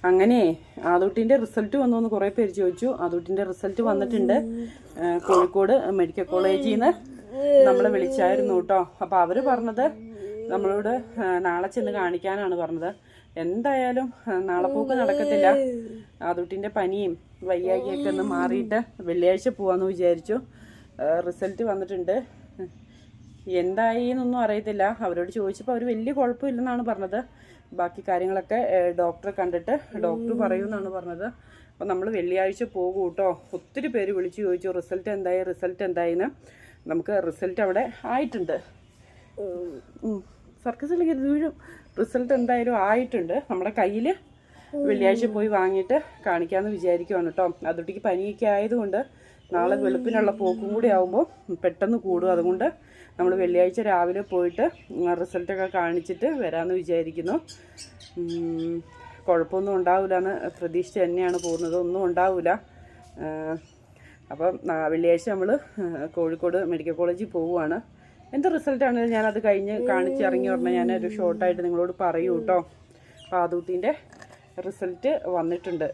അങ്ങനെ ആദൂട്ടിൻ്റെ റിസൾട്ട് വന്നു എന്ന് കുറേ പേര് ചോദിച്ചു. ആദൂട്ടിൻ്റെ റിസൾട്ട് വന്നിട്ടുണ്ട്. കോഴിക്കോട് മെഡിക്കൽ കോളേജിൽ നിന്ന് നമ്മളെ വിളിച്ചായിരുന്നു കേട്ടോ. അപ്പോൾ അവർ പറഞ്ഞത് നമ്മളോട് നാളെ ചെന്ന് കാണിക്കാനാണ് പറഞ്ഞത്. എന്തായാലും നാളെ പോക്ക് നടക്കത്തില്ല. ആദൂട്ടിൻ്റെ പനിയും വയ്യാകിയൊക്കെ ഒന്ന് മാറിയിട്ട് വെള്ളിയാഴ്ച പോവാമെന്ന് വിചാരിച്ചു. റിസൾട്ട് വന്നിട്ടുണ്ട്. എന്തായി എന്നൊന്നും അറിയത്തില്ല. അവരോട് ചോദിച്ചപ്പോൾ അവർ വലിയ കുഴപ്പമില്ലെന്നാണ് പറഞ്ഞത്. ബാക്കി കാര്യങ്ങളൊക്കെ ഡോക്ടറെ കണ്ടിട്ട് ഡോക്ടർ പറയുമെന്നാണ് പറഞ്ഞത്. അപ്പോൾ നമ്മൾ വെള്ളിയാഴ്ച പോകും കേട്ടോ. ഒത്തിരി പേര് വിളിച്ച് ചോദിച്ചു റിസൾട്ട് എന്തായിന്ന്. നമുക്ക് റിസൾട്ട് അവിടെ ആയിട്ടുണ്ട്. സർക്കസിലേക്ക് വീഴും. റിസൾട്ട് എന്തായാലും ആയിട്ടുണ്ട്. നമ്മുടെ കയ്യിൽ വെള്ളിയാഴ്ച പോയി വാങ്ങിയിട്ട് കാണിക്കാമെന്ന് വിചാരിക്കുവാണ് കേട്ടോ. അതുട്ടിക്ക് പനിയൊക്കെ ആയതുകൊണ്ട് നാളെ വെളുപ്പിനുള്ള പോക്കും കൂടി ആകുമ്പോൾ പെട്ടെന്ന് കൂടും. അതുകൊണ്ട് നമ്മൾ വെള്ളിയാഴ്ച രാവിലെ പോയിട്ട് റിസൾട്ടൊക്കെ കാണിച്ചിട്ട് വരാമെന്ന് വിചാരിക്കുന്നു. കുഴപ്പമൊന്നും ഉണ്ടാവില്ല എന്ന് പ്രതീക്ഷിച്ച് തന്നെയാണ് പോകുന്നത്. ഒന്നും ഉണ്ടാവില്ല. അപ്പം വെള്ളിയാഴ്ച നമ്മൾ കോഴിക്കോട് മെഡിക്കൽ കോളേജിൽ പോവുകയാണ്. എന്ത് റിസൾട്ടാണെങ്കിലും ഞാനത് കഴിഞ്ഞ് കാണിച്ചിറങ്ങി പറഞ്ഞാൽ ഞാനൊരു ഷോർട്ടായിട്ട് നിങ്ങളോട് പറയൂ കേട്ടോ. അപ്പോൾ ആദൂട്ടിൻ്റെ റിസൾട്ട് വന്നിട്ടുണ്ട്.